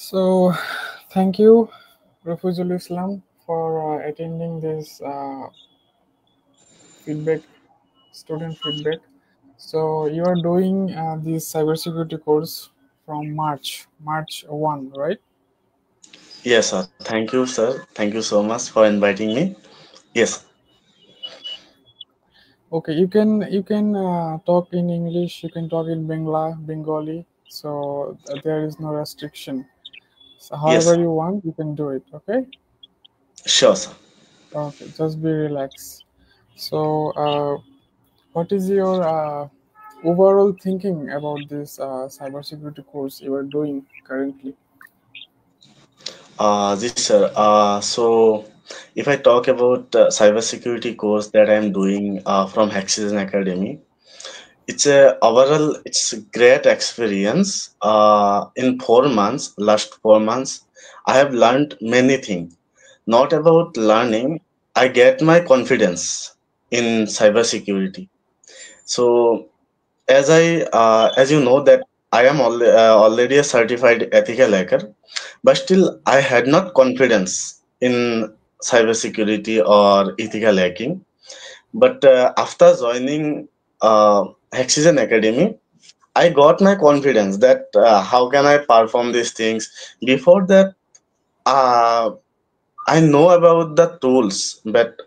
So, thank you, Rafizul Islam, for attending this feedback, student feedback. So, you are doing this cybersecurity course from March 1, right? Yes, sir. Thank you, sir. Thank you so much for inviting me. Yes, Okay, you can talk in English, you can talk in Bengali. So there is no restriction. So, yes, however you want, you can do it. Okay. sure, sir. Okay, just be relaxed. So, what is your overall thinking about this cybersecurity course you are doing currently? This, sir. So, if I talk about cybersecurity course that I'm doing from Hexagon Academy, it's a great experience. In 4 months, last 4 months, I have learned many things. Not about learning, I get my confidence in cybersecurity. So as you know that I am already a certified ethical hacker, but still I had not confidence in cybersecurity or ethical hacking. But after joining Hexagon Academy, I got my confidence that how can I perform these things. Before that, uh, I know about the tools, but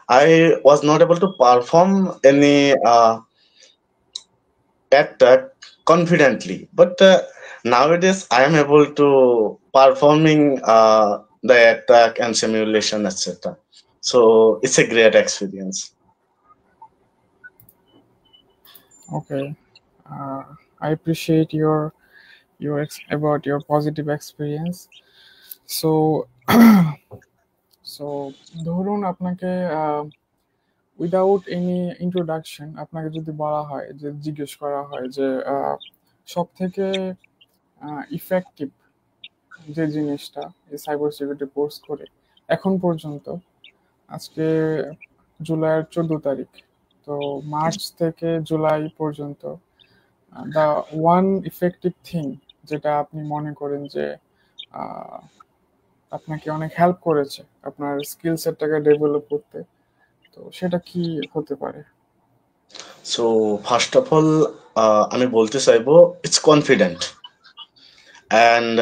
I was not able to perform any attack confidently. But nowadays, I am able to performing the attack and simulation, etc. So it's a great experience. Okay, uh, I appreciate about your positive experience. So, so ধরুন আপনাকে without any introduction আপনাকে যদি বলা হয় যে জিজ্ঞেস করা হয় যে সব থেকে ইফেক্টিভ যে জিনিসটা এই সাইবার সিকিউরিটি কোর্স করে এখন পর্যন্ত আজকে জুলাইয়ের 14 তারিখ, তো মার্চ থেকে জুলাই পর্যন্ত দ্য ওয়ান ইফেক্টিভ থিং যেটা আপনি মনে করেন যে আহ, আপনাকে অনেক হেল্প করেছে আপনার স্কিল সেটটাকে ডেভেলপ করতে, তো সেটা কি হতে পারে? So first of all, আমি বলতে চাইবো it's confident and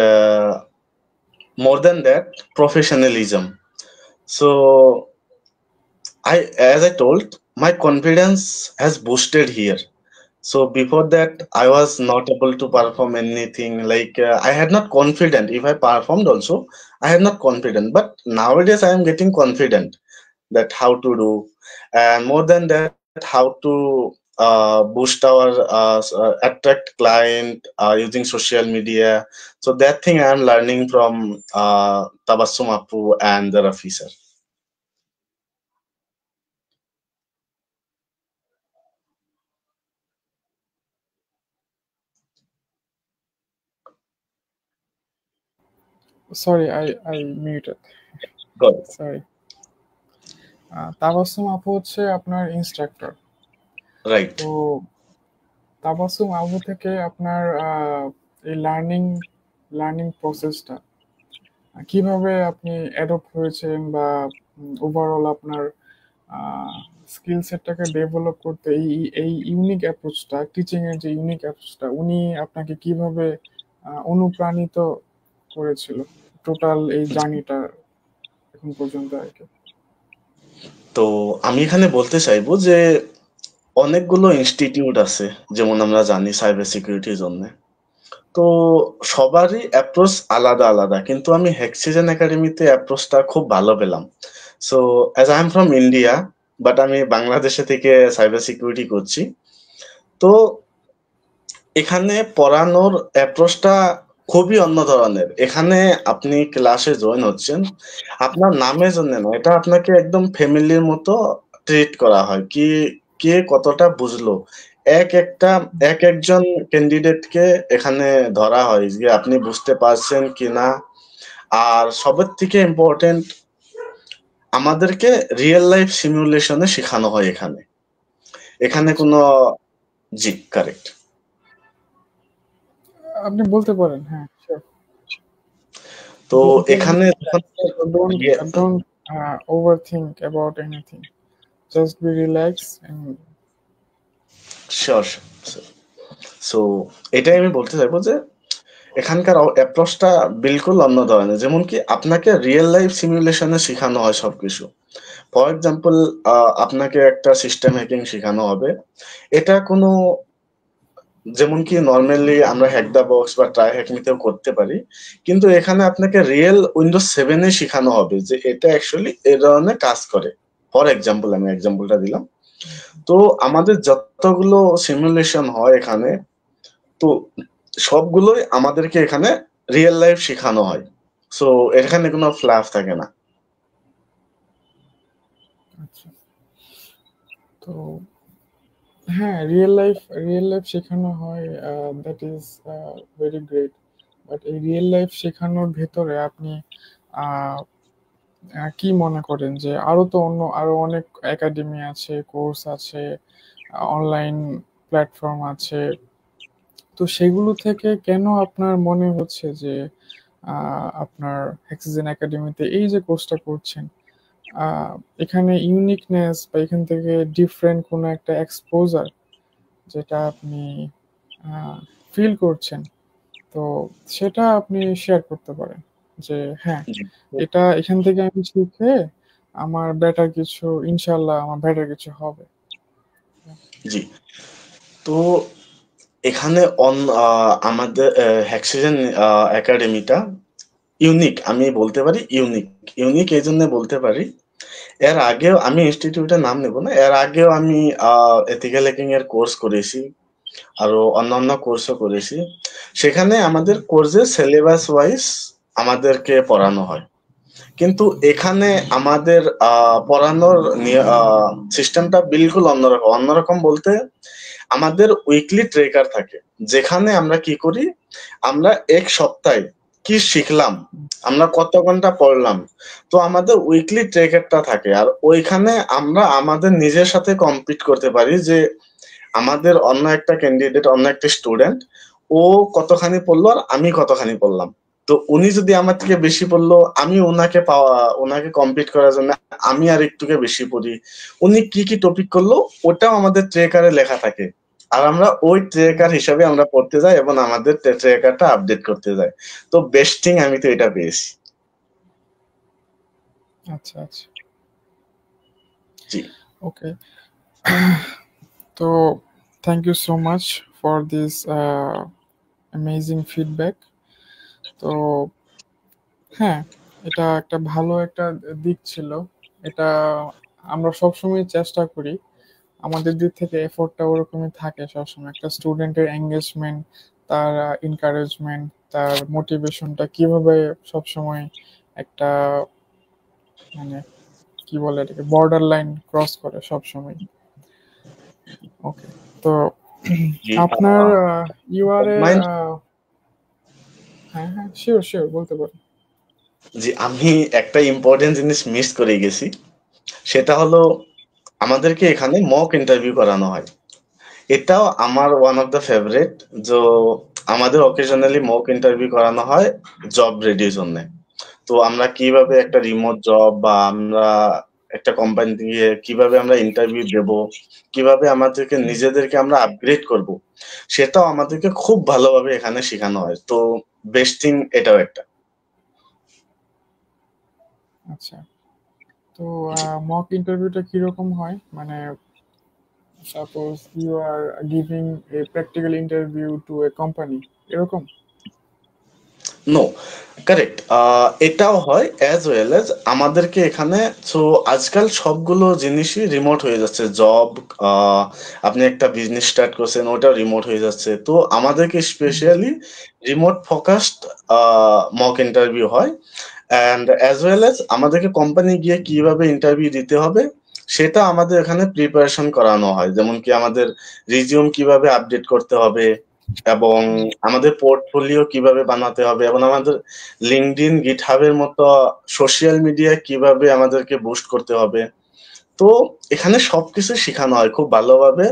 more than that professionalism. So as I told, my confidence has boosted here. So before that, I was not able to perform anything. Like I had not confident. If I performed also, I had not confident. But nowadays, I am getting confident that how to do, and more than that, how to boost our attract client using social media. So that thing I am learning from Tabassum Appu and the Rafi sir. Sorry, I muted. Got it. Sorry. Tabassum আপু হচ্ছে আপনার instructor. Right. তো তাবাসসুম আপু থেকে আপনার এই learning প্রসেসটা কিভাবে আপনি অ্যাডপ্ট হয়েছেন, বা ওভারঅল আপনার স্কিল সেটটাকে ডেভেলপ করতে এই এই ইউনিক অ্যাপ্রোচটা, টিচিং এর যে ইউনিক অ্যাপ্রোচটা, উনি আপনাকে কিভাবে অনুপ্রাণিত করেছিল টোটাল এই জার্নিটা এখন পর্যন্ত আর কি? তো আমি এখানে বলতে চাইবো যে অনেকগুলো ইনস্টিটিউট আছে, যেমন আমরা জানি সাইবার সিকিউরিটির জন্য। তো সবারই অ্যাপ্রোচ আলাদা আলাদা, কিন্তু আমি হেক্সিজেন একাডেমিতে অ্যাপ্রোচটা খুব ভালো পেলাম। So as I am from India, but আমি বাংলাদেশে থেকে সাইবার সিকিউরিটি করছি। তো এখানে পড়ানোর অ্যাপ্রোচটা খুবই অন্য ধরনের। এখানে আপনি ক্লাসে জয়েন হচ্ছেন আপনার নামের জন্য না, এটা আপনাকে একদম ফ্যামিলির মতো ট্রিট করা হয়। কি কে কতটা বুঝলো, এক একজন ক্যান্ডিডেটকে এখানে ধরা হয় যে আপনি বুঝতে পারছেন কিনা। আর সবের থেকে ইম্পর্টেন্ট, আমাদেরকে রিয়েল লাইফ সিমুলেশনে শেখানো হয় এখানে। এখানে আচ্ছা, কোনো, জি কারেক্ট। আপনি বলতে পারেন, হ্যাঁ, sure. তো Don't take এখানে it যখন so don't overthink about anything. Just be relaxed and sure, so এটাই আমি বলতে চাইবো যে এখানকার অ্যাপ্রোচটা বিলকুল অন্য ধরনের, যেমন কি আপনাকে রিয়েল লাইফ সিমুলেশনে শেখানো হয় সবকিছু। ফর এক্সাম্পল, আপনাকে একটা সিস্টেম হ্যাকিং শেখানো হবে, এটা কোনো, যেমন কি নর্মালি আমরা হ্যাক দ্য বক্স বা ট্রাই হ্যাকিংতেও করতে পারি, কিন্তু এখানে আপনাকে রিয়েল উইন্ডোজ 7 শেখানো হবে যে এটা অ্যাকচুয়ালি এই ধরনের কাজ করে। ফর এক্সাম্পল, আমি এক্সাম্পলটা দিলাম। তো আমাদের যতগুলো সিমুলেশন হয় এখানে, তো সবগুলোই আমাদেরকে এখানে রিয়েল লাইফ শেখানো হয়। সো এখানে কোনো ফ্লাফ থাকে না। আচ্ছা, তো হ্যাঁ, রিয়েল লাইফ শেখানো হয়, that is very great. But এই রিয়েল লাইফ শেখানোর ভেতরে আপনি কি মনে করেন যে আরো অনেক একাডেমি আছে, কোর্স আছে, অনলাইন প্ল্যাটফর্ম আছে, তো সেগুলো থেকে কেন আপনার মনে হচ্ছে যে আপনার হেক্সিজেন একাডেমিতে এই যে কোর্সটা করছেন, এখানে ইউনিকনেস বা এখান থেকে ডিফারেন্ট কোনো একটা এক্সপোজার যেটা আপনি ফিল করছেন, তো সেটা আপনি শেয়ার করতে পারেন যে হ্যাঁ, এটা এখান থেকে আমি শিখে আমার বেটার কিছু হবে। জি, তো এখানে আমাদের হ্যাক্সিজেন একাডেমিটা ইউনিক, আমি বলতে পারি ইউনিক। ইউনিক এই জন্য বলতে পারি, এর আগেও আমি ইনস্টিটিউটের নাম নেব না, এর আগেও আমি এথিক্যাল হ্যাকিং এর কোর্স করেছি, আরো অন্যান্য কোর্সও করেছি। সেখানে আমাদের কোর্সের সিলেবাস ওয়াইজ আমাদেরকে পড়ানো হয়, কিন্তু এখানে আমাদের পড়ানোর সিস্টেমটা বিলকুল অন্যরকম। অন্যরকম বলতে আমাদের উইকলি ট্রেকার থাকে, যেখানে আমরা কি করি, আমরা এক সপ্তাহে কি শিখলাম, আমরা কত ঘন্টা পড়লাম, তো আমাদের উইকলি ট্রেকারটা থাকে। আর ওইখানে আমরা আমাদের নিজের সাথে কম্পিট করতে পারি যে আমাদের অন্য একটা ক্যান্ডিডেট, অন্য একটা স্টুডেন্ট, ও কতখানি পড়লো আর আমি কতখানি পড়লাম। তো উনি যদি আমার থেকে বেশি পড়লো, আমি ওনাকে কম্পিট করার জন্য আমি আর একটুকে বেশি পড়ি। উনি কি কি টপিক করলো ওটাও আমাদের ট্রেকারে লেখা থাকে, আর আমরা ওই ট্রেকার হিসাবে আমরা পড়তে যাই এবং আমাদের ট্রেকারটা আপডেট করতে যাই। তো বেস্টিং আমি তো এটা পেয়েছি। আচ্ছা আচ্ছা, জি, ওকে। তো thank you so much for this amazing feedback. তো হ্যাঁ, এটা একটা ভালো একটা দিক ছিল। এটা আমরা সবসময় চেষ্টা করি, আমাদের দিক থেকে এফোর্টটা ওরকমই থাকে সবসময়, একটা স্টুডেন্টের এঙ্গেজমেন্ট, তার এনকারেজমেন্ট, তার মোটিভেশনটা কিভাবে সবসময় একটা, মানে কি বলে এটাকে, বর্ডার লাইন ক্রস করে সবসময়। ওকে, তো জি, আপনার ইউআরএ, মাইন্ড। হ্যাঁ হ্যাঁ, শিওর শিওর, বলতে পারেন। জি, আমি একটা ইম্পর্টেন্ট জিনিস মিস করে গেছি, সেটা হলো আমাদেরকে এখানে মক ইন্টারভিউ করানো হয়। এটাও আমার ওয়ান অফ দ্য ফেভারিট। যে আমাদের অকেশনালি মক ইন্টারভিউ করানো হয় জব রেডির জন্য। তো আমরা কিভাবে একটা রিমোট জব বা আমরা একটা কোম্পানি দিয়ে কিভাবে আমরা ইন্টারভিউ দেব, কিভাবে আমাদেরকে নিজেদেরকে আমরা আপগ্রেড করব, সেটাও আমাদেরকে খুব ভালোভাবে এখানে শেখানো হয়। তো বেস্ট থিং এটাও একটা। আচ্ছা, তো জি, মক ইন্টারভিউটা কিরকম হয়, মানে suppose you are giving a practical interview to a company, এরকম? নো, কারেক্ট, এটাও হয় অ্যাজ ওয়েল এজ আমাদেরকে এখানে। সো আজকাল সবগুলো জিনিসই রিমোট হয়ে যাচ্ছে। জব, আপনি একটা বিজনেস স্টার্ট করছেন, ওটাও রিমোট হয়ে যাচ্ছে। তো আমাদেরকে specially remote focused mock interview হয়, অ্যান্ড অ্যাজ ওয়েল এজ আমাদেরকে কোম্পানি গিয়ে কিভাবে ইন্টারভিউ দিতে হবে সেটা আমাদের এখানে প্রিপারেশন করানো হয়। যেমন কি আমাদের রিজিউম কিভাবে আপডেট করতে হবে, এবং আমাদের পোর্টফোলিও কিভাবে বানাতে হবে, এবং আমাদের লিঙ্কডইন, গিটহাবের মতো সোশ্যাল মিডিয়া কিভাবে আমাদেরকে বুস্ট করতে হবে। তো এখানে সবকিছু শেখানো হয় খুব ভালোভাবে।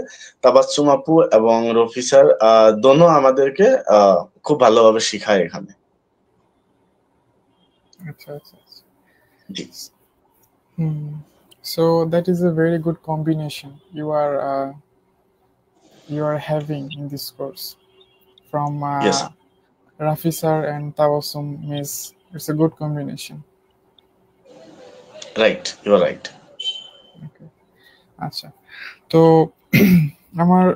তাবাচ্চুম আপু এবং রফি স্যার দোনো আমাদেরকে খুব ভালোভাবে শেখায় এখানে। আচ্ছা আচ্ছা আচ্ছা। জি So that is a very good combination you are having in this course from yes Rafi sir and Tawassum Miss. It's a good combination. Right, you are right. Okay. আচ্ছা, তো আমার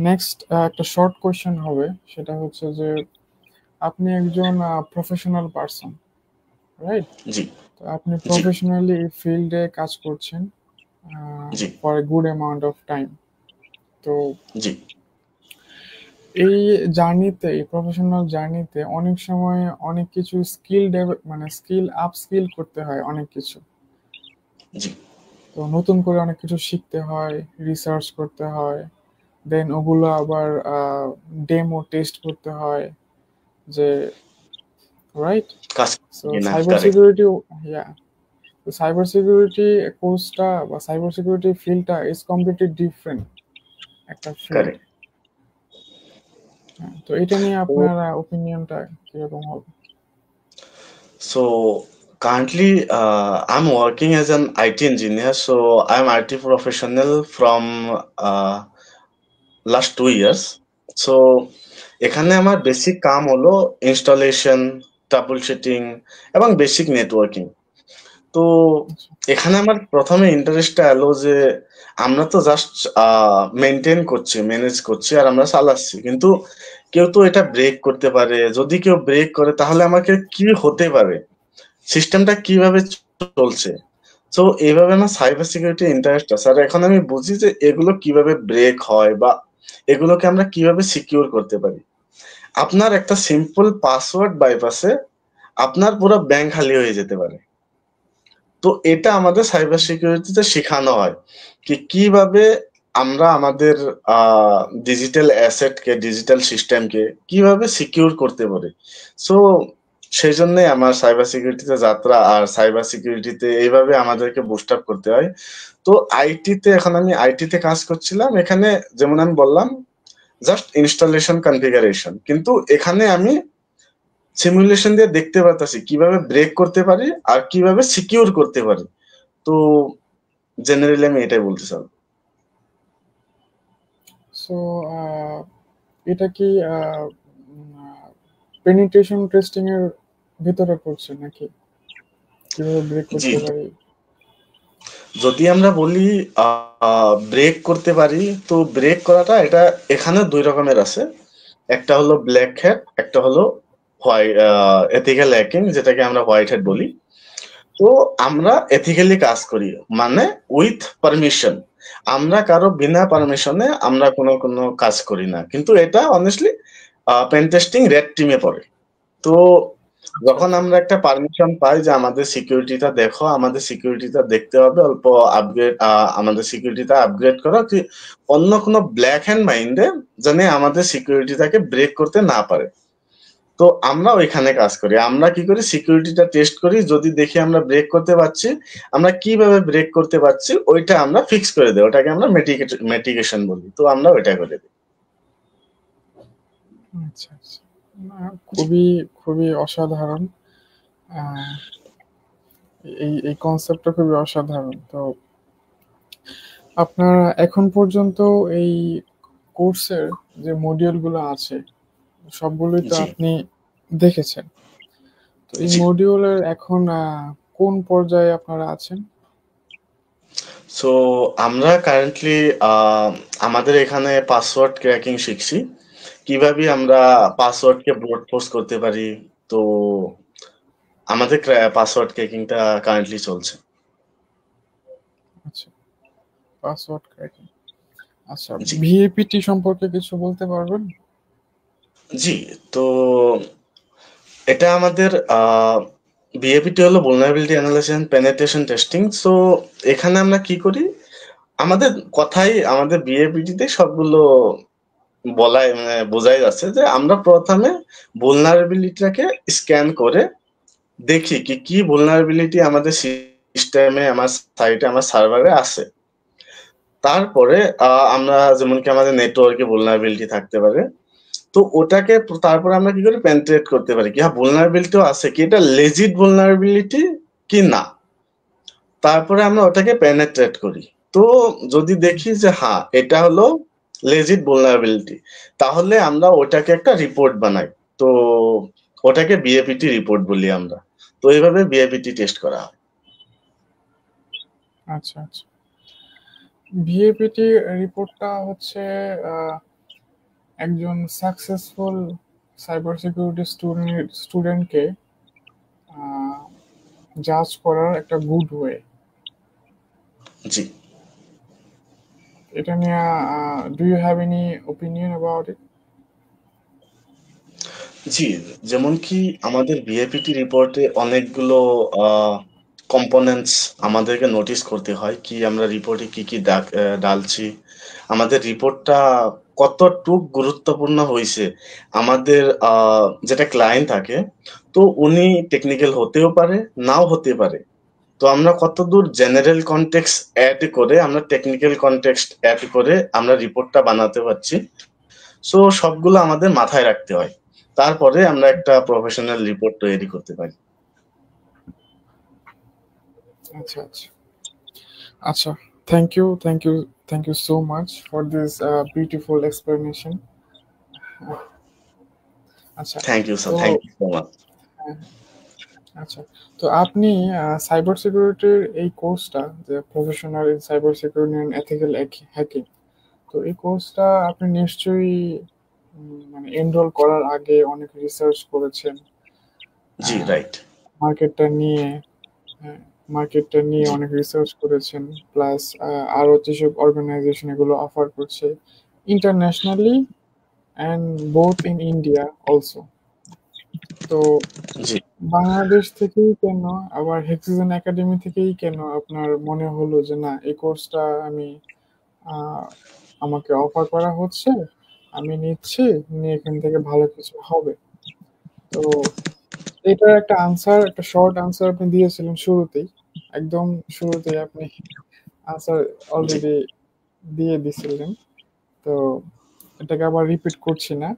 নেক্সট একটা শর্ট কোয়েশ্চেন হবে, সেটা হচ্ছে যে আপনি একজন প্রফেশনাল পারসন, রাইট? জি তো আপনি জি প্রফেশনালি এই ফিল্ডে কাজ করছেন G for a good amount of time. তো জি এই জার্নিতে, এই প্রফেশনাল জার্নিতে অনেক সময় অনেক কিছু মানে আপ স্কিল করতে হয় অনেক কিছু। জি তো নতুন করে অনেক কিছু শিখতে হয়, রিসার্চ করতে হয়, দেন ওগুলো আবার ডেমো টেস্ট করতে হয়, যে রাইট? কাজ সো কি না, সাইবার কারেক্ট। সিকিউরিটি, ইয়া, তো সাইবার সিকিউরিটি কোর্সটা বা সাইবার সিকিউরিটি ফিল্ডটা ইজ কমপ্লিটলি ডিফারেন্ট একটা ফিল্ড। কারেক্ট। তো এটা নিয়ে আপনার ওপিনিয়নটা কিরকম হবে? So currently, I'm working as an IT engineer. So I'm IT professional from last 2 years. So এখানে আমার বেসিক কাম হলো ইনস্টলেশন, ট্রাবল শুটিং এবং বেসিক নেটওয়ার্কিং। তো আচ্ছা এখানে আমার প্রথমে ইন্টারেস্টটা এলো যে আমরা তো জাস্ট মেনটেন করছি, ম্যানেজ করছি আর আমরা চালাচ্ছি, কিন্তু কেউ তো এটা ব্রেক করতে পারে। যদি কেউ ব্রেক করে তাহলে আমাকে কি হতে পারে, সিস্টেমটা কিভাবে চলছে। তো এইভাবে আমার সাইবার সিকিউরিটি ইন্টারেস্ট আছে। আর এখন আমি বুঝি যে এগুলো কিভাবে ব্রেক হয় বা এগুলোকে আমরা কিভাবে সিকিউর করতে পারি। আপনার একটা সিম্পল পাসওয়ার্ড বাইপাসে আপনার পুরো ব্যাংক খালি হয়ে যেতে পারে। তো এটা আমাদের সাইবার সিকিউরিটিতে শেখানো হয় কিভাবে আমরা আমাদের ডিজিটাল অ্যাসেটকে, ডিজিটাল সিস্টেমকে কিভাবে সিকিউর করতে পারি। সো সেই জন্যই আমার সাইবার সিকিউরিটিতে যাত্রা। আর সাইবার সিকিউরিটিতে এইভাবে আমাদেরকে বুস্ট আপ করতে হয়। তো এখন আমি আইটিতে কাজ করছিলাম। এখানে যেমন আমি বললাম জাস্ট ইনস্টলেশন কনফিগারেশন, কিন্তু এখানে আমি সিমুলেশন দিয়ে দেখতে পারতাছি কিভাবে ব্রেক করতে পারি আর কিভাবে সিকিউর করতে পারি। তো জেনারেলি আমি এটাই বলতে চাই। সো এটা কি পেনিট্রেশন টেস্টিং এর ভিতরে পড়ছে নাকি, কিভাবে ব্রেক জি, করতে পারি? যদি আমরা বলি ব্রেক করতে পারি, তো ব্রেক করাটা এটা এখানে ২ রকমের আছে। একটা হলো ব্ল্যাক হ্যাট, একটা হলো এথিক্যাল হ্যাকিং, যেটাকে আমরা হোয়াইট হ্যাট বলি। তো আমরা এথিক্যালি কাজ করি, মানে উইথ পারমিশন। আমরা কারো বিনা পারমিশনে আমরা কোনো কাজ করি না, কিন্তু এটা অনেস্টলি পেন টেস্টিং রেড টিমে পড়ে। তো আচ্ছা যখন আচ্ছা আমরা একটা পারমিশন পাই যে আমাদের সিকিউরিটিটা দেখো, আমাদের সিকিউরিটিটা দেখতে হবে, অল্প আপগ্রেড, আমাদের সিকিউরিটিটা আপগ্রেড করো, কি অন্য কোনো ব্ল্যাক হ্যান্ড মাইন্ডে জানে আমাদের সিকিউরিটিটাকে ব্রেক করতে না পারে। তো আমরা ওইখানে কাজ করি। আমরা কি করি, সিকিউরিটিটা টেস্ট করি, যদি দেখি আমরা ব্রেক করতে পারছি, আমরা কিভাবে ব্রেক করতে পারছি ওইটা আমরা ফিক্স করে দিই, ওটাকে আমরা মেটিগেশন বলি। তো আমরা ওইটা করে দিই। আচ্ছা আচ্ছা। খুবই খুবই অসাধারণ। আহ, এই কনসেপ্টটা খুবই অসাধারণ। তো আপনার এখন পর্যন্ত এই কোর্সের যে মডিউলগুলো আছে সবগুলোই তো জি আপনি দেখেছেন। তো এই জি মডিউলের এখন কোন পর্যায়ে আপনারা আছেন? সো আমরা কারেন্টলি আমাদের এখানে পাসওয়ার্ড ক্র্যাকিং শিখছি, কিভাবে আমরা পাসওয়ার্ডকে ব্রুট ফোর্স করতে পারি। তো আমাদের পাসওয়ার্ড ক্র্যাকিংটা কারেন্টলি চলছে। আচ্ছা, পাসওয়ার্ড ক্র্যাকিং। আচ্ছা, জি ভিএপিটি সম্পর্কে কিছু বলতে পারবেন? জি তো এটা আমাদের বিএপিটি হলো vulnerability analysis and penetration testing। So এখানে আমরা কি করি, আমাদের কথাই আমাদের বিএপিটিতে সবগুলো বলাই মানে বোঝাই যাচ্ছে যে আমরা প্রথমে vulnerabilityটাকে স্ক্যান করে দেখি কি vulnerability আমাদের সিস্টেমে, আমার সাইটে, আমার সার্ভারে আছে। তারপরে আমরা যেমন কি আমাদের নেটওয়ার্কে vulnerability থাকতে পারে, তো ওটাকে তারপরে আমরা কি করি, পেনিট্রেট করতে পারি কি হ্যাঁ vulnerability আছে কি, এটা legit vulnerability কি না, তারপরে আমরা ওটাকে পেনিট্রেট করি। তো যদি দেখি যে হ্যাঁ এটা হলো legit vulnerability, তাহলে আমরা ওটাকে একটা রিপোর্ট বানাই। তো ওটাকে বিএপিটি রিপোর্ট বলি আমরা। তো এইভাবে বিএপিটি টেস্ট করা হয়। আচ্ছা আচ্ছা, ভিএপিটি রিপোর্টটা হচ্ছে একজন সাকসেসফুল সাইবার সিকিউরিটি স্টুডেন্টকে জাজ করার একটা গুড ওয়ে। জি এটা নিয়ে do you have any opinion about it? জি, যেমন কি আমাদের বিএপিটি রিপোর্টে অনেকগুলো কম্পোনেন্টস আমাদেরকে নোটিস করতে হয়, কি আমরা রিপোর্টে কি কি ডালছি, আমাদের রিপোর্টটা কতটুক গুরুত্বপূর্ণ হয়েছে। আমাদের যেটা ক্লায়েন্ট থাকে, তো উনি টেকনিক্যাল হতেও পারে, নাও হতে পারে। তো আমরা কতদূর জেনারেল কনটেক্সট অ্যাড করে, আমরা টেকনিক্যাল কনটেক্সট অ্যাড করে আমরা রিপোর্টটা বানাতে পারছি। সো সবগুলো আমাদের মাথায় রাখতে হয়, তারপরে আমরা একটা প্রফেশনাল রিপোর্ট তৈরি করতে পারি। আচ্ছা আচ্ছা আচ্ছা, thank you so much for this beautiful explanation. আচ্ছা, থ্যাংক ইউ স্যার, তো থ্যাংক ইউ সো মাচ। আচ্ছা, তো আপনি সাইবার সিকিউরিটির এই কোর্সটা, যে professional in cyber security and ethical hacking, তো এই কোর্সটা আপনি নিশ্চয়ই মানে এনরোল করার আগে অনেক রিসার্চ করেছেন জি রাইট। মার্কেটটা নিয়ে। হ্যাঁ, মার্কেটটা নিয়ে জি অনেক রিসার্চ করেছেন, প্লাস আরও যেসব অর্গানাইজেশন এগুলো অফার করছে internationally and both in India also. তো জি বাংলাদেশ থেকেই কেন, আবার হেক্সিজেন একাডেমি থেকেই কেন আপনার মনে হলো যে না, এই কোর্সটা আমি আহ, আমাকে অফার করা হচ্ছে, আমি নিচ্ছি, নিয়ে এখান থেকে ভালো কিছু হবে? তো এটার একটা আনসার, একটা শর্ট আনসার আপনি দিয়েছিলেন শুরুতেই, একদম শুরুতেই আপনি আনসার জি অলরেডি দিয়ে দিছিলেন। তো এটাকে আবার রিপিট করছি না,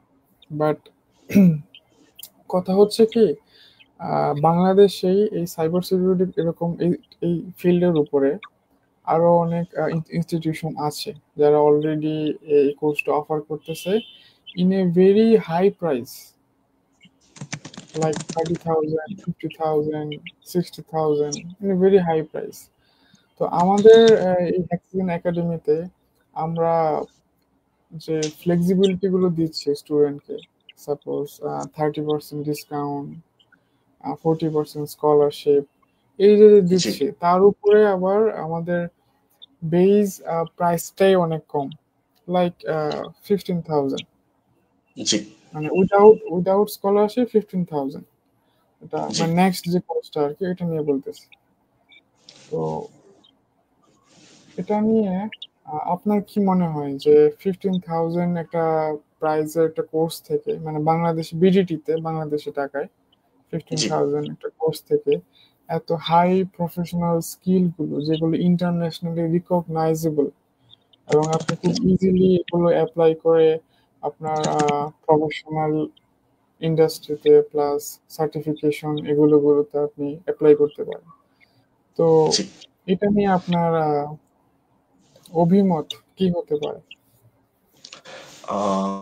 বাট কথা হচ্ছে কি, বাংলাদেশেই এই সাইবার সিকিউরিটি এরকম এই এই ফিল্ডের উপরে আরো অনেক ইনস্টিটিউশন আছে যারা অলরেডি এই কোর্সটা অফার করতেছে in a very high price, like 30,000, 50,000, 60,000, in a very high price. তো আমাদের এই হ্যাক্সিজেন একাডেমিতে আমরা যে ফ্লেক্সিবিলিটি গুলো দিচ্ছি স্টুডেন্টকে, সাপোজ 30% ডিসকাউন্ট, 40% স্কলারশিপ, এই যে জি দিচ্ছি, তার উপরে আবার আমাদের বেস প্রাইসটাই অনেক কম, লাইক 15,000, জি মানে উইদাউট স্কলারশিপ 15,000। এটা জি মানে নেক্সট যে কোর্সটা আর কি, এটা নিয়ে বলতেছি। তো এটা নিয়ে আপনার কি মনে হয় যে 15,000 একটা প্রাইজের একটা কোর্স থেকে, মানে বাংলাদেশ বিডিটিতে, বাংলাদেশি টাকায় ফিফটিন জি থাউজেন্ড একটা কোর্স থেকে এত হাই প্রফেশনাল স্কিল গুলো যেগুলো ইন্টারন্যাশনালি রিকগনাইজেবল, এবং আপনি খুব ইজিলি এগুলো অ্যাপ্লাই করে আপনার প্রফেশনাল ইন্ডাস্ট্রিতে প্লাস সার্টিফিকেশন এগুলোতে আপনি অ্যাপ্লাই করতে পারেন। তো জি এটা নিয়ে আপনার অভিমত কি হতে পারে? আহ,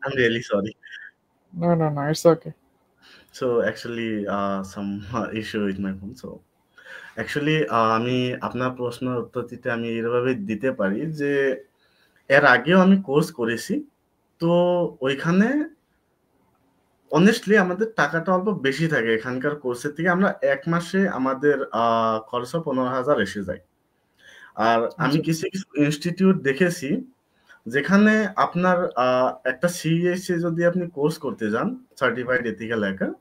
I'm really sorry. No, no, no, it's okay. So actually, some issue with my phone. So actually, আমি আপনার প্রশ্নের উত্তর দিতে আমি এভাবে দিতে পারি যে এর আগেও আমি কোর্স করেছি। তো ওইখানে অনেস্টলি আমাদের টাকাটা অল্প বেশি থাকে এখানকার কোর্সের থেকে। আমরা ১ মাসে আমাদের খরচা ১৫,০০০ এসে যায়। আর আমি আচ্ছা কিছু, কিছু ইনস্টিটিউট দেখেছি যেখানে আপনার একটা সিএসএ যদি আপনি কোর্স করতে যান, সার্টিফাইড এথিক্যাল হ্যাকার,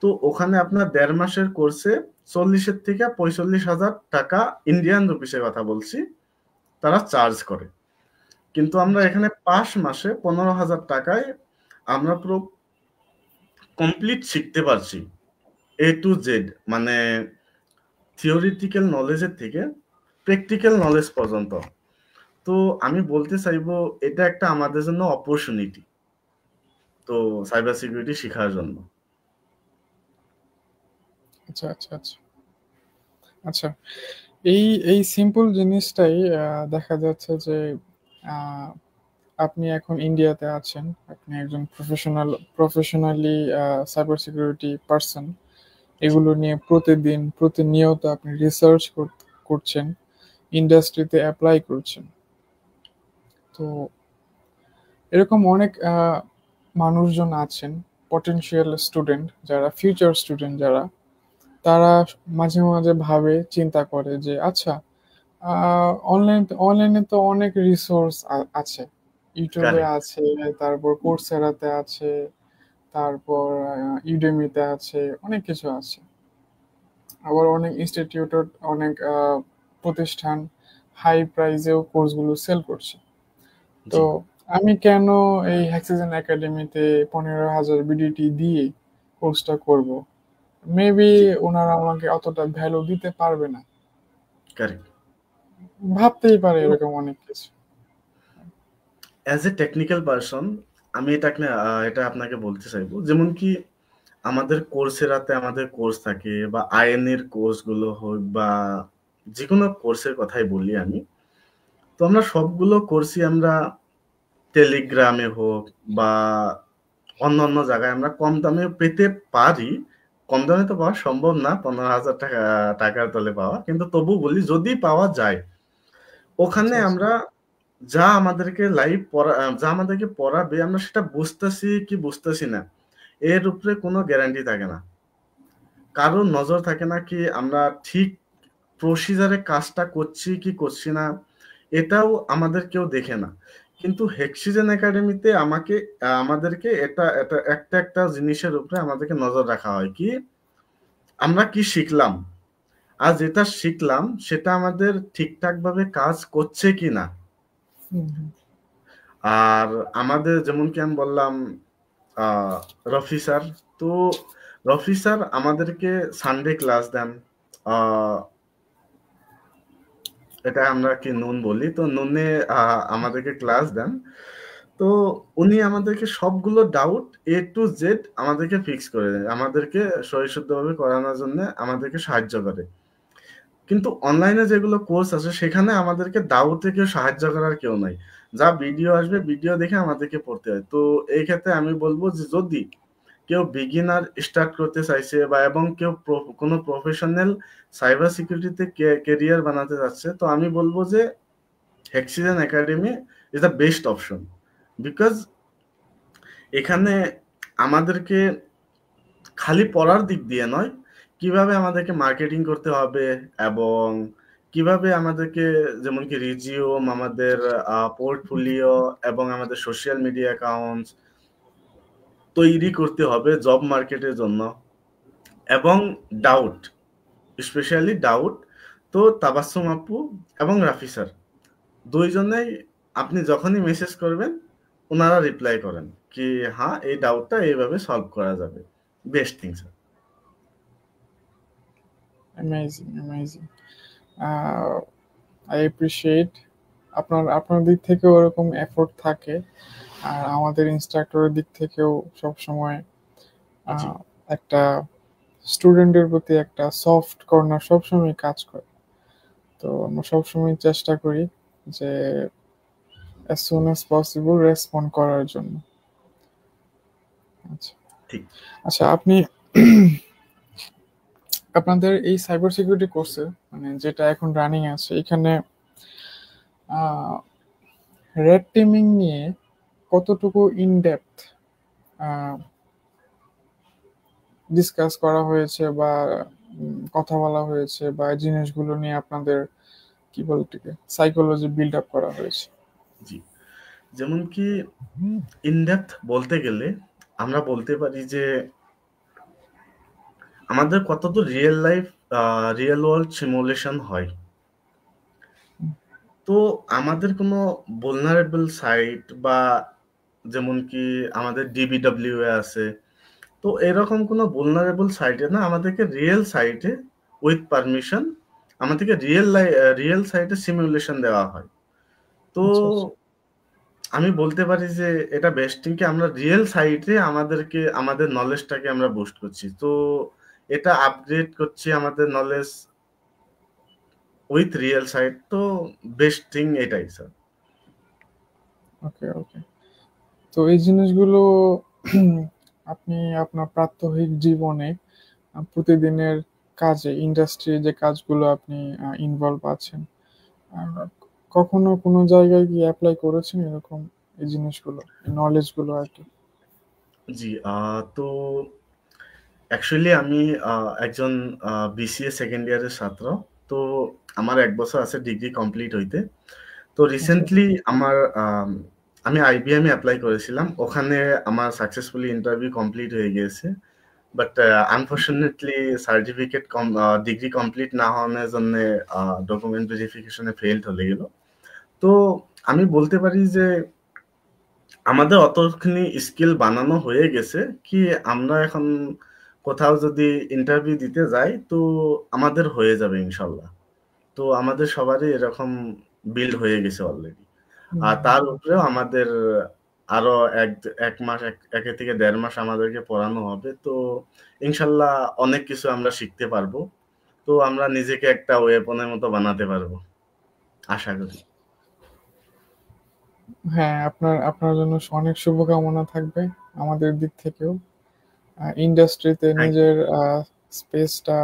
তো ওখানে আপনার ১.৫ মাসের কোর্সে ৪০,০০০ থেকে ৪৫,০০০ টাকা, ইন্ডিয়ান রুপিসের কথা বলছি, তারা চার্জ করে। কিন্তু আমরা আচ্ছা এখানে ৫ মাসে ১৫,০০০ টাকায় আমরা পুরো কমপ্লিট শিখতে পারছি, এ টু জেড, মানে থিওরিটিক্যাল নলেজের থেকে প্র্যাকটিক্যাল নলেজ পর্যন্ত। তো আমি বলতে চাইবো এটা একটা আমাদের জন্য অপরচুনিটি, তো সাইবার সিকিউরিটি শেখার জন্য। আচ্ছা আচ্ছা আচ্ছা আচ্ছা এই এই সিম্পল জিনিসটাই দেখা যাচ্ছে যে আহ, আপনি এখন ইন্ডিয়াতে আছেন, আপনি একজন প্রফেশনালি সাইবার সিকিউরিটি পারসন, জি, এগুলো নিয়ে প্রতিদিন প্রতিনিয়ত আপনি রিসার্চ করছেন, ইন্ডাস্ট্রিতে অ্যাপ্লাই করছেন। তো এরকম অনেক মানুষজন আছেন, পটেনশিয়াল স্টুডেন্ট যারা, ফিউচার স্টুডেন্ট যারা, তারা মাঝে মাঝে ভাবে, চিন্তা করে যে আচ্ছা, অনলাইনে তো অনেক রিসোর্স আছে, ইউটিউবে কারেক্ট। আছে, তারপর কোর্সেরাতে আছে, তারপর ইউডেমিতে আছে, অনেক কিছু আছে। আবার অনেক ইনস্টিটিউটের অনেক প্রতিষ্ঠান হাই প্রাইসেও কোর্সগুলো সেল করছে। তো জি, আমি কেন এই হ্যাক্সিজেন একাডেমিতে ১৫,০০০ বিডিটি দিয়ে কোর্সটা করব? মেবি জি, ওনারা আমাকে অতটা ভ্যালু দিতে পারবে না, কারেক্ট। ভাবতেই পারে তো এরকম অনেক কিছু। অ্যাজ এ টেকনিক্যাল পারসন, আমি এটা আপনাকে বলতে চাইবো, যেমন কি আমাদের কোর্সেরাতে আমাদের কোর্স থাকে, বা আইএন এর কোর্সগুলো হোক, বা যেকোনো কোর্সের কথাই বলি আমি, তো আমরা সবগুলো কোর্সই আমরা টেলিগ্রামে হোক বা অন্যান্য জায়গায় আমরা কম দামে পেতে পারি। কম দামে তো পাওয়া সম্ভব না, ১৫,০০০ টাকার তলে পাওয়া। কিন্তু তবু বলি, যদি পাওয়া যায়, ওখানে আচ্ছা আচ্ছা। আমরা যা আমাদেরকে পড়াবে, আমরা সেটা বুঝতেছি কি বুঝতেছি না, এর উপরে কোনো গ্যারান্টি থাকে না। কারো নজর থাকে না কি আমরা ঠিক প্রসিজারে কাজটা করছি কি করছি না, এটাও আমাদের কেউ দেখে না। কিন্তু হেক্সিজেন একাডেমিতে আমাদেরকে এটা এটা একটা একটা জিনিসের উপরে আমাদেরকে নজর রাখা হয় কি আমরা কি শিখলাম, আর যেটা শিখলাম সেটা আমাদের ঠিকঠাক ভাবে কাজ করছে কিনা। হুম হুম। আর আমাদের যেমন কি আমি বললাম, আহ, রফি স্যার, তো রফি স্যার আমাদেরকে সানডে ক্লাস দেন। আহ, এটা আমরা কি নুন বলি, তো নুনে আমাদেরকে ক্লাস দেন। তো উনি আমাদেরকে সবগুলো ডাউট এ টু জেড আমাদেরকে ফিক্স করে দেন, আমাদেরকে সহিশুদ্ধভাবে করানোর জন্য আমাদেরকে সাহায্য করে। কিন্তু অনলাইনে যেগুলো কোর্স আছে সেখানে আমাদেরকে ডাউটে কেউ সাহায্য করার কেউ নাই, যা ভিডিও আসবে ভিডিও দেখে আমাদেরকে পড়তে হয়। তো এই ক্ষেত্রে আমি বলবো যে যদি কেউ বিগিনার স্টার্ট করতে চাইছে, বা এবং কেউ কোনো প্রফেশনাল সাইবার সিকিউরিটিতে কেরিয়ার বানাতে যাচ্ছে, তো আমি বলবো যে হেক্সিজেন academy is the best option. Because এখানে আমাদেরকে খালি পড়ার দিক দিয়ে নয়, কিভাবে আমাদেরকে মার্কেটিং করতে হবে, এবং কিভাবে আমাদেরকে, যেমন কি রিজিউম, আমাদের পোর্টফোলিও, এবং আমাদের সোশ্যাল মিডিয়া অ্যাকাউন্টস তৈরি করতে হবে জব মার্কেটের জন্য, এবং ডাউট, স্পেশালি ডাউট, তো তাবাসসুম আপু এবং রাফি স্যার দুইজনেই, আপনি যখনই মেসেজ করবেন ওনারা রিপ্লাই করেন কি হ্যাঁ এই ডাউটটা এইভাবে সলভ করা যাবে। Best thing sir. Amazing amazing. I appreciate আপনার আপনার দিক থেকেও ওরকম এফোর্ট থাকে, আর আমাদের ইনস্ট্রাক্টরের দিক থেকেও সবসময় জি, আহ, একটা স্টুডেন্টের প্রতি একটা সফট কর্নার সবসময় কাজ করে। তো আমরা সবসময় চেষ্টা করি যে as soon as possible respond করার জন্য। আচ্ছা ঠিক। আচ্ছা, আপনি আপনাদের এই সাইবার সিকিউরিটি কোর্সে, মানে যেটা এখন রানিং আছে, এখানে রেড টিমিং নিয়ে কতটুকু ইন ডেপথ ডিসকাস করা হয়েছে, বা কথা বলা হয়েছে, বা এই জিনিসগুলো নিয়ে আপনাদের কি বলতে সাইকোলজি বিল্ড আপ করা হয়েছে? জি, যেমন কি ইন ডেপথ বলতে গেলে আমরা বলতে পারি যে আমাদের কতদূর রিয়েল ওয়ার্ল্ড সিমুলেশন হয়। তো আমাদের কোনো vulnerable সাইট বা যেমন কি আমাদের DBWA আছে, তো এরকম কোনো vulnerable সাইটে না, আমাদেরকে রিয়েল সাইটে উইথ পারমিশন আমাদেরকে রিয়েল সাইটে সিমুলেশন দেওয়া হয়। তো আচ্ছা আচ্ছা। আমি বলতে পারি যে এটা বেস্টিং কি আমরা রিয়েল সাইটে আমাদের নলেজটাকে আমরা বুস্ট করছি। তো এটা আপগ্রেড করছি আমাদের নলেজ উইথ রিয়েল সাইট। তো বেস্ট থিং এটাই স্যার। ওকে ওকে। তো এই জিনিসগুলো আপনি আপনার প্রাত্যহিক জীবনে প্রতিদিনের কাজে ইন্ডাস্ট্রি যে কাজগুলো আপনি ইনভলভ আছেন, আহ, কখনো কোনো জায়গায় কি অ্যাপ্লাই করেছেন এরকম এই জিনিসগুলো, এই নলেজগুলো আর কি? জি, তো অ্যাকচুয়ালি আমি একজন BCA সেকেন্ড ইয়ারের ছাত্র। তো আমার ১ বছর আছে ডিগ্রি কমপ্লিট হইতে। তো আচ্ছা রিসেন্টলি আমি IBM এ এপ্লাই করেছিলাম। ওখানে আমার সাকসেসফুলি ইন্টারভিউ কমপ্লিট হয়ে গিয়েছে। বাট আনফরচুনেটলি ডিগ্রি কমপ্লিট না হওয়ার জন্যে ডকুমেন্ট ভেরিফিকেশনে ফেইলড হয়ে গেল। তো আমি বলতে পারি যে আমাদের অতখানি স্কিল বানানো হয়ে গেছে কি আমরা এখন কোথাও যদি ইন্টারভিউ দিতে যাই তো আমাদের হয়ে যাবে ইনশাল্লাহ। তো আমাদের সবারই এরকম বিল্ড হয়ে গেছে অলরেডি। হুম, আর হুম, তার হুম। উপরেও আমাদের আরো এক মাস, একের থেকে ১.৫ মাস আমাদেরকে পড়ানো হবে। তো ইনশাল্লাহ অনেক কিছু আমরা শিখতে পারবো। তো আমরা নিজেকে একটা ওয়েপনের মতো বানাতে পারবো, আশা করি। হ্যাঁ, আপনার আপনার জন্য অনেক শুভকামনা থাকবে আমাদের দিক থেকেও। ইন্ডাস্ট্রিতে থ্যাংক ইউ। নিজের স্পেসটা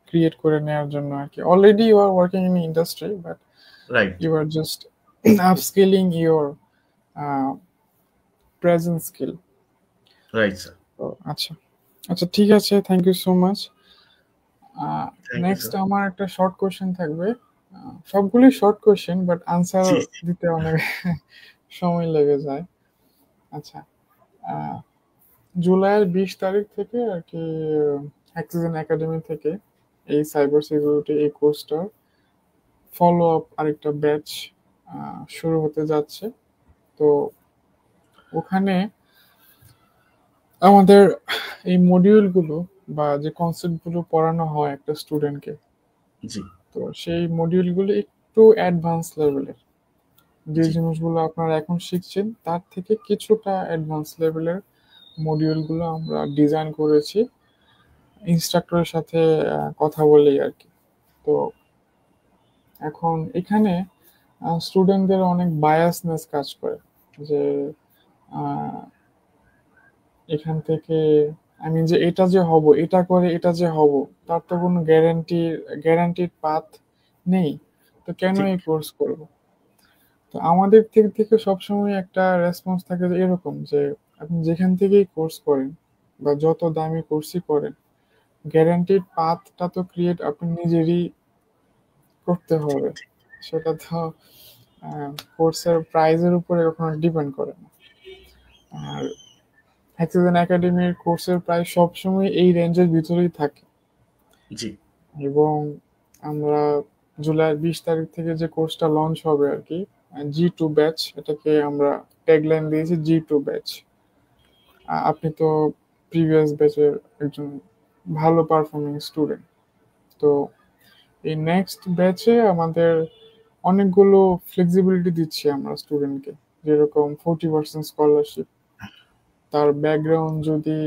ক্রিয়েট করে নেওয়ার জন্য আর কি। Already you are working in industry, but right, you are just upskilling your present skill. Right sir. তো আচ্ছা আচ্ছা, ঠিক আছে, thank you so much. Thank you next sir. আমার একটা শর্ট কোয়েশ্চেন থাকবে। সবগুলোই শর্ট কোয়েশ্চেন, বাট আনসার জি, দিতে অনেক সময় লেগে যায়। আচ্ছা, আহ, জুলাইয়ের 20 তারিখ থেকে আর কি অ্যাক্সিজেন একাডেমি থেকে এই সাইবার সিকিউরিটি এই কোর্সটার ফলো আপ আরেকটা ব্যাচ শুরু হতে যাচ্ছে। তো ওখানে আমাদের এই মডিউলগুলো বা যে কনসেপ্টগুলো পড়ানো হয় একটা স্টুডেন্টকে, জি, তো সেই মডিউলগুলো একটু অ্যাডভান্স লেভেলের। যে জি, জিনিসগুলো আপনারা এখন শিখছেন তার থেকে কিছুটা অ্যাডভান্স লেভেলের মডিউলগুলো আমরা ডিজাইন করেছি ইনস্ট্রাক্টরের সাথে কথা বলেই আর কি। তো এখন এখানে স্টুডেন্টদের অনেক বায়াসনেস কাজ করে যে আহ, এখান থেকে আমি যে এটা যে হব, এটা করে এটা যে হব, তার তো কোনো গ্যারান্টিড পাথ নেই। তো কেন ঠিক, এই কোর্স করব? তো আমাদের দিক থেকে সবসময় একটা রেসপন্স থাকে যে এরকম যে আপনি যেখান থেকেই কোর্স করেন বা যত দামি কোর্সই করেন, গ্যারান্টিড পাথটা তো ক্রিয়েট আপনি নিজেরই করতে ঠিক, হবে। ঠিক। সেটা তো কোর্সের প্রাইজের উপরে কখনো ডিপেন্ড করে না। আর হ্যাক্সাগন একাডেমির কোর্সের প্রাইস সবসময় এই রেঞ্জের ভিতরেই থাকে। জি, এবং আমরা জুলাই 20 তারিখ থেকে যে কোর্সটা লঞ্চ হবে আর কি, G2 ব্যাচ, এটাকে আমরা ট্যাগলাইন দিয়েছি G2 ব্যাচ। আপনি তো প্রিভিয়াস ব্যাচের একজন ভালো পারফর্মিং স্টুডেন্ট। তো এই নেক্সট ব্যাচে আমাদের অনেকগুলো ফ্লেক্সিবিলিটি দিচ্ছি আমরা স্টুডেন্টকে, যেরকম 40% স্কলারশিপ, তার ব্যাকগ্রাউন্ড যদি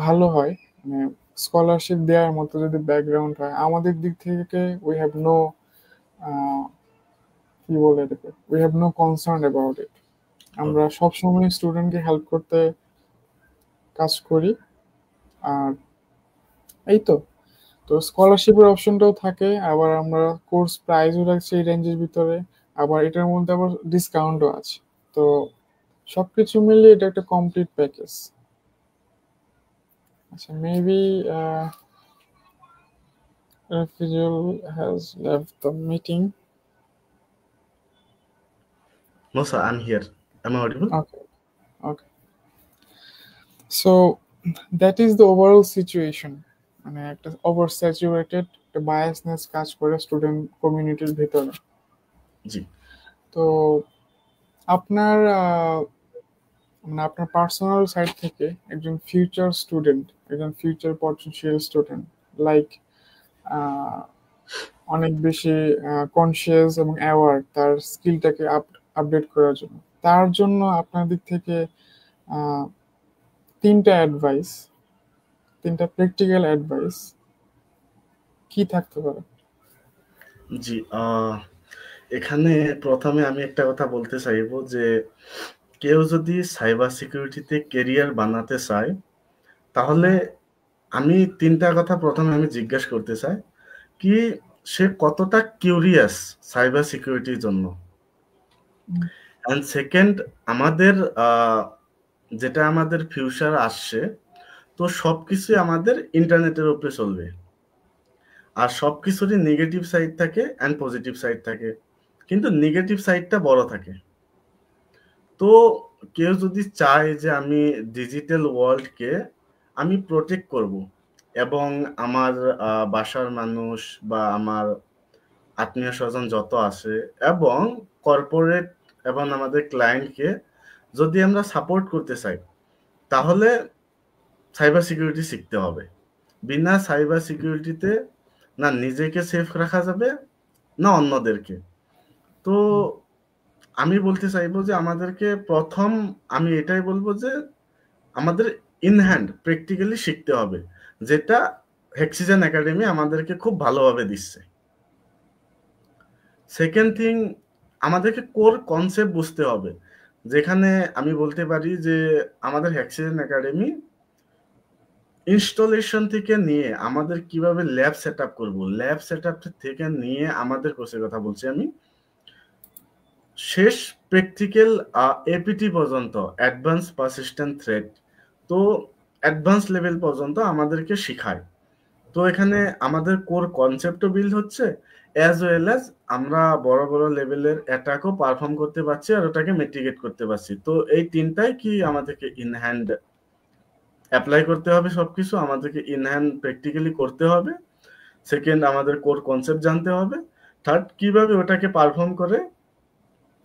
ভালো হয়, মানে স্কলারশিপ দেওয়ার মতো যদি ব্যাকগ্রাউন্ড হয়, আমাদের দিক থেকে উই হ্যাভ নো কি বলে এটাকে, we have no concern about it. আমরা ওকে, সবসময় স্টুডেন্টকে হেল্প করতে কাজ করি। আর এই তো, তো স্কলারশিপের অপশনটাও থাকে, আবার আমরা কোর্স প্রাইসও রাখছি এই রেঞ্জের ভিতরে, আবার এটার মধ্যে আবার ডিসকাউন্টও আছে। তো সবকিছু মিলিয়ে এটা একটা কমপ্লিট প্যাকেজ। আচ্ছা, maybe Rafizul has left the meeting. No sir, I am here. Am I audible? Okay, okay. So that is the overall situation, মানে একটা ওভার স্যাচুরেটেড একটা বায়াসনেস কাজ করে স্টুডেন্ট কমিউনিটির ভিতরে। জি তো আপনার মানে আপনার পার্সোনাল সাইড থেকে একজন ফিউচার স্টুডেন্ট, একজন ফিউচার পটেনশিয়াল স্টুডেন্ট লাইক অনেক বেশি কনসিয়াস এবং অ্যাওয়ার তার স্কিলটাকে আপডেট করার জন্য, তার জন্য আপনার দিক থেকে আহ, তিনটা অ্যাডভাইস, তিনটা প্র্যাকটিক্যাল অ্যাডভাইস কি থাকতে পারে? জি এখানে প্রথমে আমি একটা কথা বলতে চাইবো যে কেউ যদি সাইবার সিকিউরিটিতে কেরিয়ার বানাতে চায়, তাহলে আমি তিনটা কথা প্রথমে আমি জিজ্ঞেস করতে চাই কি সে কতটা কিউরিয়াস সাইবার সিকিউরিটির জন্য। অ্যান্ড সেকেন্ড, আমাদের যেটা আমাদের ফিউচার আসছে, তো সবকিছু আমাদের ইন্টারনেটের উপরে চলবে, আর সবকিছুরই নেগেটিভ সাইড থাকে অ্যান্ড পজিটিভ সাইড থাকে, কিন্তু নেগেটিভ সাইডটা বড় থাকে। তো কেউ যদি চায় যে আমি ডিজিটাল ওয়ার্ল্ডকে আমি প্রোটেক্ট করব এবং আমার বাসার মানুষ বা আমার আত্মীয় স্বজন যত আছে এবং কর্পোরেট এবং আমাদের ক্লায়েন্টকে যদি আমরা সাপোর্ট করতে চাই, তাহলে সাইবার সিকিউরিটি শিখতে হবে। বিনা সাইবার সিকিউরিটিতে না নিজেকে সেফ রাখা যাবে না অন্যদেরকে। তো আমি বলতে চাইবো যে আমাদেরকে প্রথম আমি এটাই বলবো যে আমাদের ইন হ্যান্ড প্র্যাকটিক্যালি শিখতে হবে, যেটা হেক্সিজেন একাডেমি আমাদেরকে খুব ভালোভাবে দিচ্ছে। সেকেন্ড থিং, আমাদেরকে কোর কনসেপ্ট বুঝতে হবে, যেখানে আমি বলতে পারি যে আমাদের হেক্সিজেন একাডেমি ইনস্টলেশন থেকে নিয়ে আমাদের কিভাবে ল্যাব সেট আপ করবো, ল্যাব সেট আপ থেকে নিয়ে আমাদের কোর্সের কথা বলছি আমি, শেষ প্র্যাকটিক্যাল এপিটি পর্যন্ত, অ্যাডভান্স পারসিস্টেন্ট থ্রেট, তো অ্যাডভান্স লেভেল পর্যন্ত আমাদেরকে শেখায়। তো এখানে আমাদের কোর কনসেপ্টও বিল্ড হচ্ছে, অ্যাজ ওয়েল অ্যাজ আমরা বড় বড় লেভেলের অ্যাটাকও পারফর্ম করতে পারছি আর ওটাকে মিটিগেট করতে পারছি। তো এই তিনটাই কি আমাদেরকে ইন হ্যান্ড অ্যাপ্লাই করতে হবে, সবকিছু আমাদেরকে ইন হ্যান্ড প্র্যাকটিক্যালি করতে হবে। সেকেন্ড, আমাদের কোর কনসেপ্ট জানতে হবে। থার্ড, কিভাবে ওটাকে পারফর্ম করে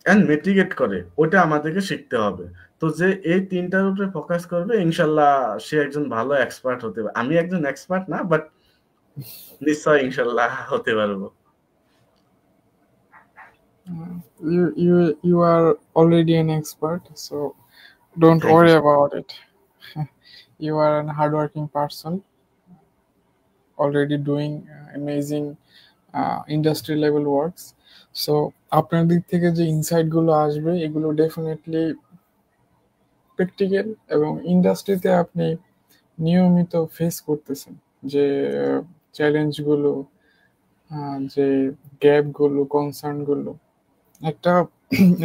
অ্যান্ড মিটিগেট করে ওটা আমাদেরকে শিখতে হবে। তো যে এই তিনটার উপরে ফোকাস করবে, ইনশাল্লাহ সে একজন ভালো এক্সপার্ট হতে পারে। আমি একজন এক্সপার্ট না, বাট নিশ্চয় ইনশাল্লাহ হতে পারবো। You are already an expert, so don't thank you. worry about it. You are a hardworking person, already doing amazing industry level works. So আপনার দিক থেকে যে ইনসাইট গুলো আসবে এগুলো ডেফিনেটলি প্র্যাকটিক্যাল এবং ইন্ডাস্ট্রিতে আপনি নিয়মিত ফেস করতেছেন যে চ্যালেঞ্জগুলো, যে গ্যাপগুলো, কনসার্নগুলো একটা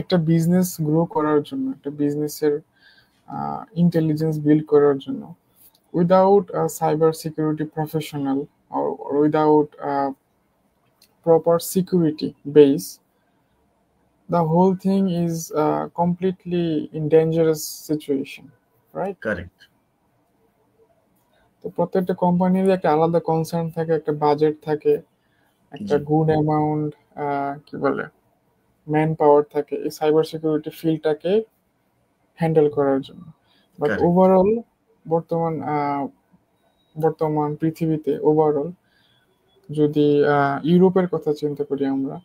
একটা বিজনেস গ্রো করার জন্য, একটা বিজনেসের ইন্টেলিজেন্স বিল্ড করার জন্য, without cyber security professional or without proper security base, the whole thing is completely in dangerous situation, right? Correct. তো প্রত্যেকটা কোম্পানির একটা আলাদা কনসার্ন থাকে, একটা বাজেট থাকে, একটা জি গুড অ্যামাউন্ট কি বলে ম্যান পাওয়ার থাকে এই সাইবার সিকিউরিটি ফিল্ডটাকে হ্যান্ডেল করার জন্য। But correct. ওভারঅল বর্তমান বর্তমান পৃথিবীতে ওভারঅল যদি ইউরোপের কথা চিন্তা করি আমরা,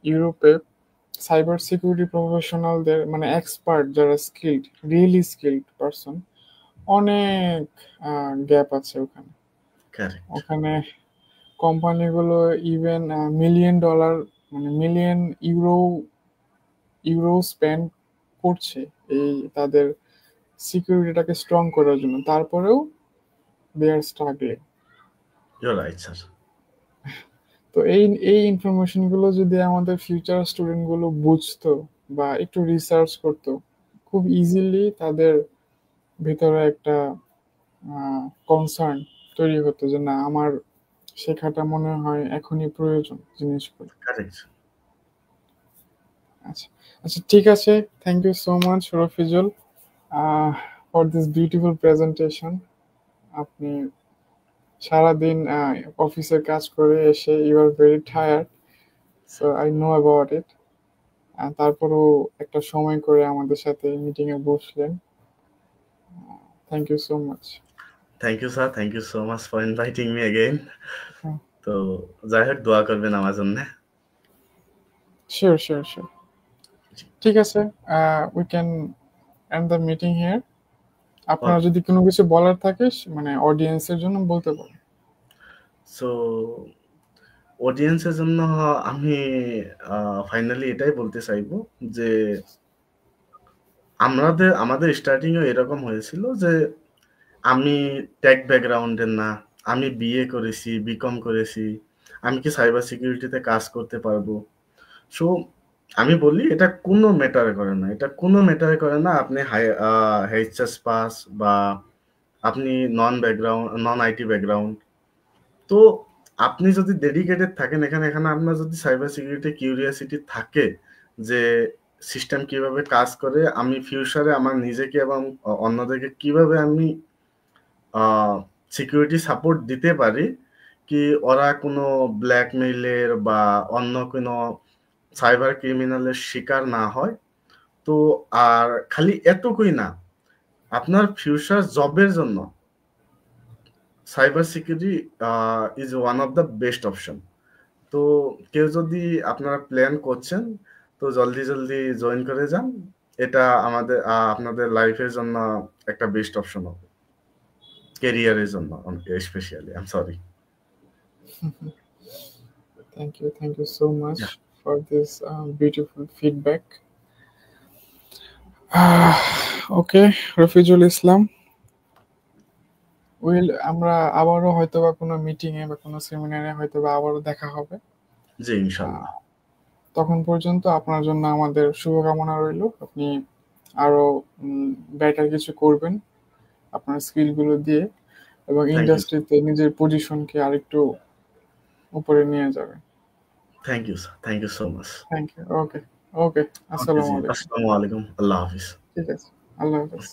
ইউরোপে সাইবার সিকিউরিটি প্রফেশনালদের মানে এক্সপার্ট যারা স্কিল্ড, রিয়েলি স্কিল্ড পারসন, অনেক গ্যাপ আছে ওখানে। কারেক্ট। ওখানে কোম্পানিগুলো ইভেন মিলিয়ন ডলার মানে মিলিয়ন ইউরো স্পেন্ড করছে এই তাদের সিকিউরিটিটাকে স্ট্রং করার জন্য, তারপরেও they are struggling. You're right sir. তো এই এই ইনফরমেশনগুলো যদি আমাদের ফিউচার স্টুডেন্টগুলো বুঝতো বা একটু রিসার্চ করতো, খুব ইজিলি তাদের ভিতরে একটা কনসার্ন তৈরি হতো যে না আমার শেখাটা মনে হয় এখনই প্রয়োজন জিনিসগুলো। কারেক্ট। আচ্ছা আচ্ছা, ঠিক আছে, thank you so much Rafizul. for this beautiful presentation. আপনি সারাদিন অফিসের কাজ করে এসে you are very tired, so I know about it. তারপরেও একটা সময় করে আমাদের সাথে মিটিং এ বসলেন। Thank you so much. Thank you sir, thank you so much for inviting me again. Hmm. তো যাই হোক, দোয়া করবেন আমার জন্য। Sure sure sure. ঠিক আছে, we can end the meeting here. আপনার যদি কোনো কিছু বলার থাকে মানে অডিয়েন্সের জন্য বলতে পারেন। সো অডিয়েন্সের জন্য আমি ফাইনালি এটাই বলতে চাইবো যে আমাদের স্টার্টিং এ এরকম হয়েছিল যে আমি টেক ব্যাকগ্রাউন্ডের না, আমি বিএ করেছি, বিকম করেছি, আমি কি সাইবার সিকিউরিটিতে কাজ করতে পারবো। সো আমি বলি এটা কোনো ম্যাটার করে না, এটা কোনো ম্যাটার করে না আপনি এইচএস পাস বা আপনি নন আইটি ব্যাকগ্রাউন্ড। তো আপনি যদি ডেডিকেটেড থাকেন এখানে আপনার যদি সাইবার সিকিউরিটি কিউরিয়াসিটি থাকে যে সিস্টেম কিভাবে কাজ করে, আমি ফিউচারে আমার নিজেকে এবং অন্যদেরকে কিভাবে আমি সিকিউরিটি সাপোর্ট দিতে পারি, কি ওরা কোনো ব্ল্যাকমেইলের বা অন্য কোনো সাইবার ক্রিমিনালের শিকার না হয়। তো আর খালি এতটুকুই না, আপনার ফিউচার জবের জন্য cyber security is one of the best option. তো কেউ যদি আপনারা প্ল্যান করছেন তো জলদি জলদি জয়েন করে যান, এটা আপনাদের লাইফের জন্য একটা বেস্ট অপশন হবে, ক্যারিয়ারের জন্য specially. I am sorry. Thank you so much for this beautiful feedback. ওকে, রফিজুল ইসলাম, আমরা আবারও হয়তোবা কোনো মিটিং এ বা কোনো সেমিনারে হয়তোবা আবারও দেখা হবে। জি, ইনশাআল্লাহ। তখন পর্যন্ত আপনার জন্য আমাদের শুভকামনা রইল। আপনি আরো বেটার কিছু করবেন আপনার স্কিলগুলো দিয়ে, এবং ইন্ডাস্ট্রিতে নিজের পজিশনকে আরেকটু উপরে নিয়ে যাবেন। Thank you sir, thank you so much. Thank you. Okay okay, আসসালামু আলাইকুম। আসসালামু আলাইকুম, আল্লাহ হাফিজ। ঠিক আছে, আল্লাহ হাফিজ।